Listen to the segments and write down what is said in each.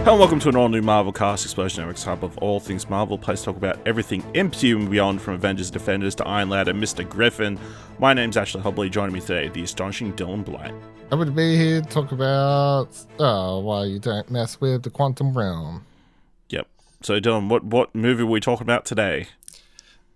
And welcome to an all-new Marvel Cast Explosion Network's hub of all things Marvel. Place to talk about everything MCU and beyond, from Avengers, Defenders to Iron Lad and Mr. Griffin. My name's Ashley Hobley. Joining me today, the astonishing Dylan Blight. I would be here to talk about why you don't mess with the quantum realm. Yep. So Dylan, what movie are we talking about today?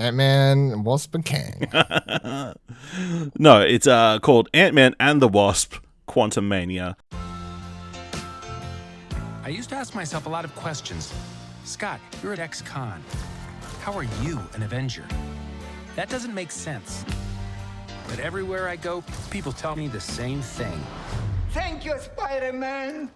Ant-Man, Wasp, and Kang. No, it's called Ant-Man and the Wasp: Quantumania. I used to ask myself a lot of questions. Scott, you're at ex-con. How are you an Avenger? That doesn't make sense. But everywhere I go, people tell me the same thing. Thank you, Spider-Man.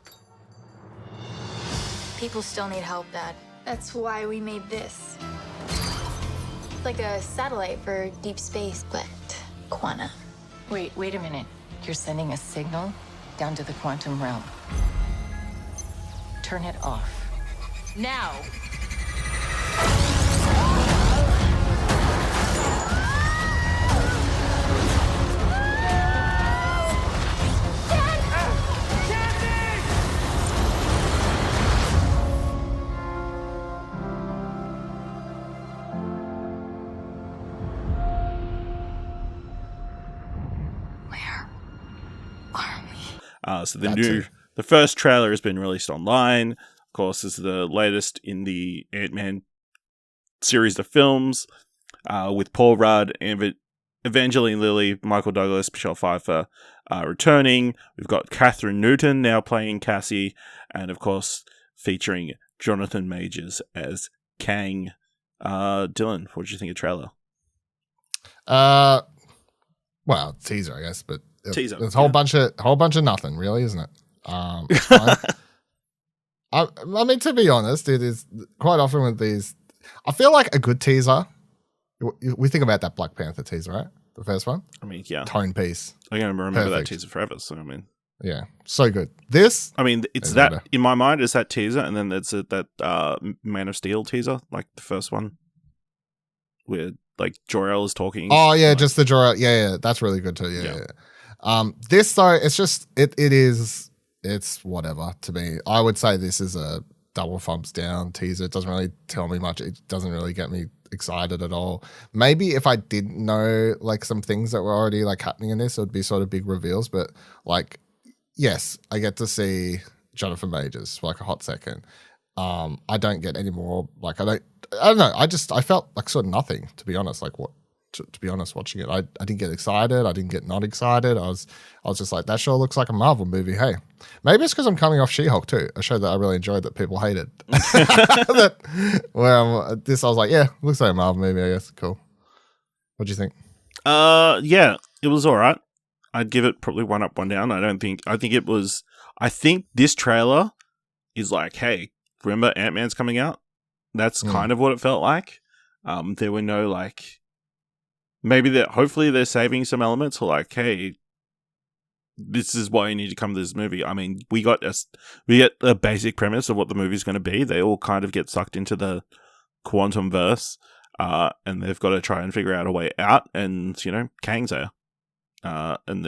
People still need help, Dad. That's why we made this. It's like a satellite for deep space, but quanta. Wait a minute. You're sending a signal down to the quantum realm. Turn it off. Now! So the first trailer has been released online. Of course, this is the latest in the Ant-Man series of films, with Paul Rudd, Evangeline Lilly, Michael Douglas, Michelle Pfeiffer returning. We've got Catherine Newton now playing Cassie, and of course featuring Jonathan Majors as Kang. Dylan, what did you think of the trailer? Well, teaser, I guess, but Teaser. It's a whole bunch of nothing, really, isn't it? It's fine. I mean, to be honest, it is quite often with these. I feel like a good teaser. We think about that Black Panther teaser, right? The first one. I mean, yeah, tone piece. I'm gonna remember Perfect. that teaser forever. So I mean, yeah, so good. This, I mean, it's that better. In my mind is that teaser, and then there's that Man of Steel teaser, like the first one, where like Jor-El is talking. Oh yeah, like, just the Jor-El. Yeah, that's really good too. Yeah. This though, it's just it's whatever to me. I would say this is a double thumbs down teaser. It doesn't really tell me much. It doesn't really get me excited at all. Maybe if I didn't know like some things that were already like happening in this, it would be sort of big reveals. But like, yes, I get to see Jonathan Majors for like a hot second. I don't get any more. Like I don't know. I felt like sort of nothing, to be honest. Like what? To be honest, watching it, I didn't get excited. I didn't get not excited. I was just like, that sure looks like a Marvel movie. Hey, maybe it's because I'm coming off She-Hulk too, a show that I really enjoyed that people hated. I was like, yeah, looks like a Marvel movie, I guess. Cool. What do you think? Yeah, it was all right. I'd give it probably 1 up, 1 down. I think this trailer is like, hey, remember Ant-Man's coming out? That's kind of what it felt like. There were no like. Hopefully they're saving some elements for like, hey, this is why you need to come to this movie. I mean, we get a basic premise of what the movie's going to be. They all kind of get sucked into the quantum verse, and they've got to try and figure out a way out. And Kang's there, and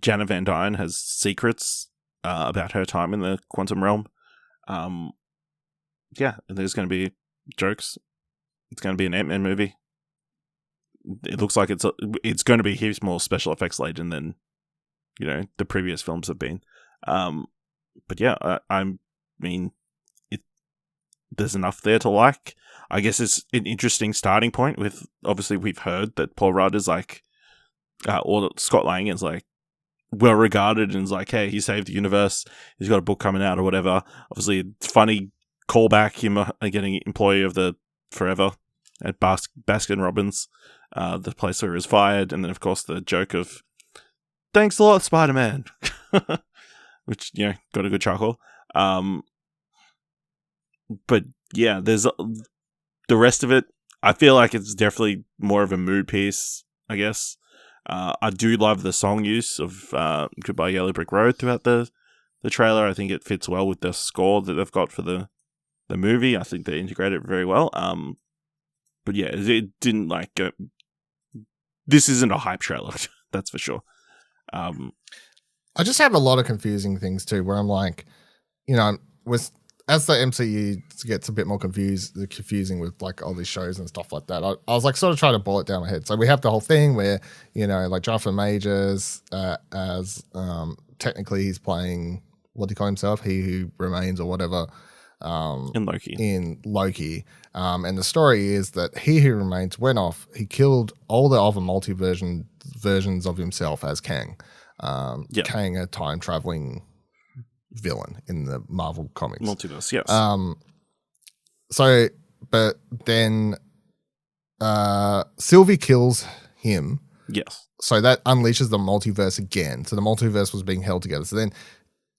Janet Van Dyne has secrets about her time in the quantum realm. Yeah, and there's going to be jokes. It's going to be an Ant-Man movie. It looks like it's going to be heaps more special effects laden than the previous films have been. But yeah, I mean, there's enough there to like. I guess it's an interesting starting point. With obviously we've heard that Paul Rudd is like, or Scott Lang is like well regarded and is like, hey, he saved the universe. He's got a book coming out or whatever. Obviously, it's funny callback him getting employee of the Forever at Baskin Robbins, the place where he was fired, and then of course the joke of "Thanks a lot, Spider-Man," which got a good chuckle. But yeah, there's the rest of it. I feel like it's definitely more of a mood piece, I guess. I do love the song use of "Goodbye Yellow Brick Road" throughout the trailer. I think it fits well with the score that they've got for the movie. I think they integrated it very well. But yeah, it didn't like go. This isn't a hype trailer, that's for sure. I just have a lot of confusing things too, where I'm like, you know, as the MCU gets a bit more confusing with like all these shows and stuff like that, I was like sort of trying to boil it down my head. So we have the whole thing where, you know, like Jonathan Majors as technically he's playing, what do you call himself? He Who Remains or whatever. In Loki. And the story is that He Who Remains went off, he killed all the other versions of himself as Kang. Kang, a time traveling villain in the Marvel comics. Multiverse, yes. But then Sylvie kills him. Yes. So that unleashes the multiverse again. So the multiverse was being held together. So then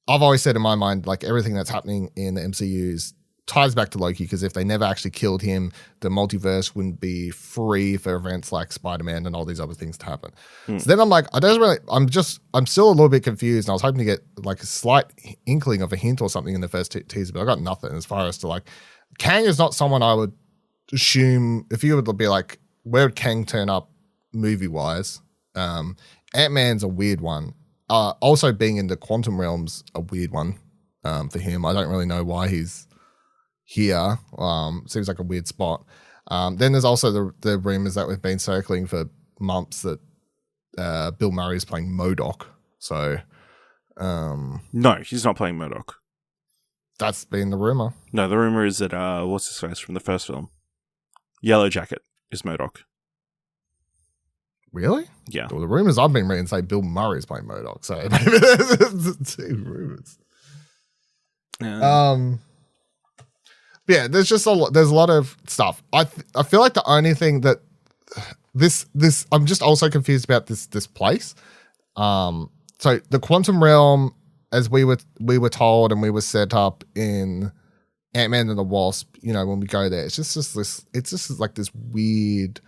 I've always said in my mind, like everything that's happening in the MCUs ties back to Loki, because if they never actually killed him, the multiverse wouldn't be free for events like Spider-Man and all these other things to happen. So then I'm like, I'm still a little bit confused, and I was hoping to get like a slight inkling of a hint or something in the first teaser, but I got nothing as far as to like, Kang is not someone I would assume, if you would be like, where would Kang turn up movie-wise? Ant-Man's a weird one. Also being in the quantum realm's a weird one for him. I don't really know why he's here. Seems like a weird spot. Then there's also the rumors that we've been circling for months that Bill Murray is playing MODOK. So no, he's not playing MODOK. That's been the rumor. No, the rumor is that what's his face from the first film, Yellow Jacket, is MODOK. Really? Yeah. Well, the rumors I've been reading say Bill Murray is playing MODOK. So maybe there's two rumors. Yeah, there's just there's a lot of stuff. I feel like the only thing that this I'm just also confused about this place. So the quantum realm, as we were told and we were set up in Ant-Man and the Wasp, you know, when we go there, it's just like this weird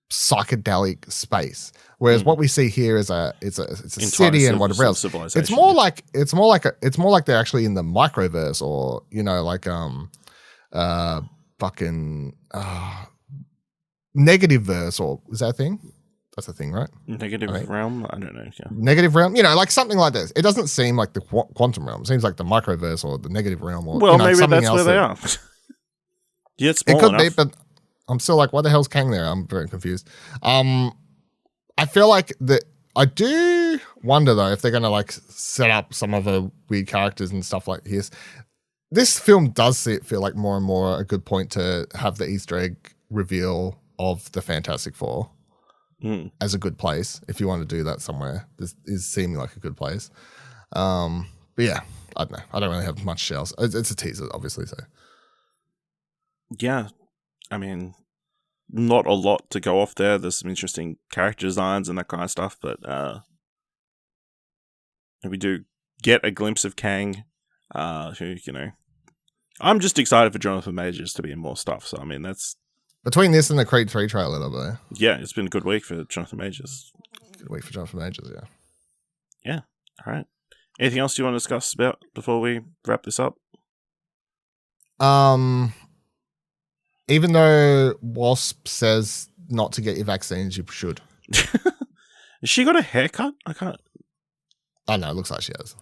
psychedelic space. Whereas what we see here is it's a city and whatever else. It's more like they're actually in the microverse, or you know, like negative verse, or is that a thing? That's a thing, right? Negative realm? I don't know. Yeah. Negative realm, you know, like something like this. It doesn't seem like the quantum realm. It seems like the microverse or the negative realm, or well, maybe that's where they are. Yeah, it's small enough. Be, but I'm still like, what the hell's Kang there? I'm very confused. I feel like that. I do wonder though if they're going to like set up some of the weird characters and stuff like this. This film does feel like more and more a good point to have the Easter egg reveal of the Fantastic Four as a good place. If you want to do that somewhere, this is seeming like a good place. But yeah, I don't know. I don't really have much else. It's a teaser, obviously. So yeah, I mean, not a lot to go off there. There's some interesting character designs and that kind of stuff, but we do get a glimpse of Kang, who, you know, I'm just excited for Jonathan Majors to be in more stuff. So, I mean, that's... Between this and the Creed 3 trailer, though. Yeah, it's been a good week for Jonathan Majors. Good week for Jonathan Majors, yeah. Yeah, all right. Anything else you want to discuss about before we wrap this up? Even though Wasp says not to get your vaccines, you should. Has she got a haircut? I can't... I know, it looks like she has.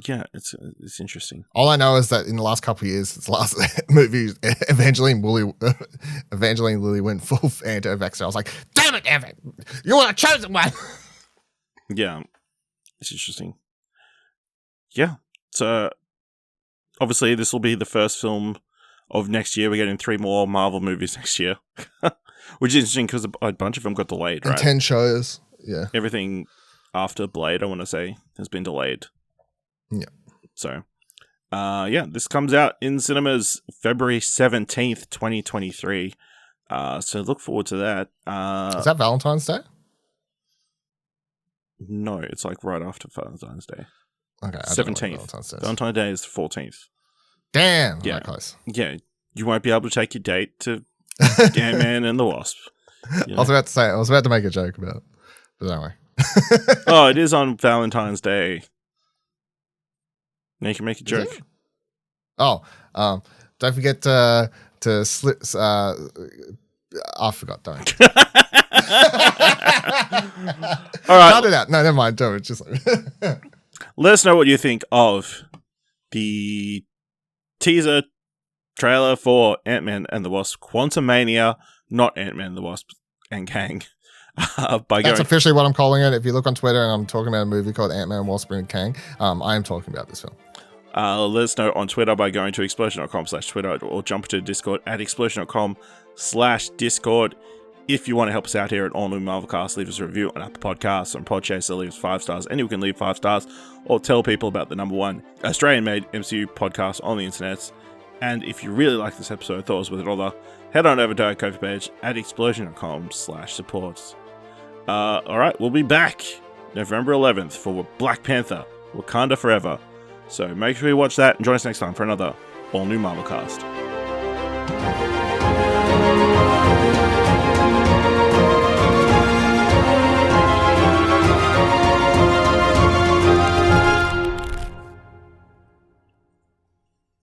Yeah, it's interesting. All I know is that in the last couple of years, since the last movie, Evangeline Lilly went full anti-vaxxer. I was like, damn it, Evan! You were the chosen one! Yeah, it's interesting. Yeah, so obviously this will be the first film of next year. We're getting 3 more Marvel movies next year, which is interesting because a bunch of them got delayed, right? And 10 shows, yeah. Everything after Blade, I want to say, has been delayed. Yeah. So, yeah, this comes out in cinemas February 17th, 2023. So look forward to that. Is that Valentine's Day? No, it's like right after Valentine's Day. Okay. 17th. Valentine's Day is the 14th. Damn. Yeah. Right, close. Yeah. You won't be able to take your date to Ant-Man and the Wasp. You know? I was about to make a joke about it, but don't worry. Oh, it is on Valentine's Day. Now you can make a joke. Oh, don't forget to slip. I forgot. Don't. All right. Cut it out. No, never mind. Don't. Just like Let us know what you think of the teaser trailer for Ant-Man and the Wasp, Quantumania, not Ant-Man and the Wasp and Kang. That's officially what I'm calling it. If you look on Twitter and I'm talking about a movie called Ant-Man, Wasp and Kang, I am talking about this film. Let us know on Twitter by going to explosion.com/Twitter or jump to Discord at explosion.com/Discord. If you want to help us out here at All New Marvelcast, leave us a review on Apple Podcasts, on Podchaser, leave us 5 stars. Anyone can leave 5 stars, or tell people about the #1 Australian-made MCU podcast on the internet. And if you really like this episode, thought it was worth $1, head on over to our Ko-fi page at explosion.com/support. Alright, we'll be back November 11th for Black Panther, Wakanda Forever. So make sure you watch that and join us next time for another All New Marvelcast.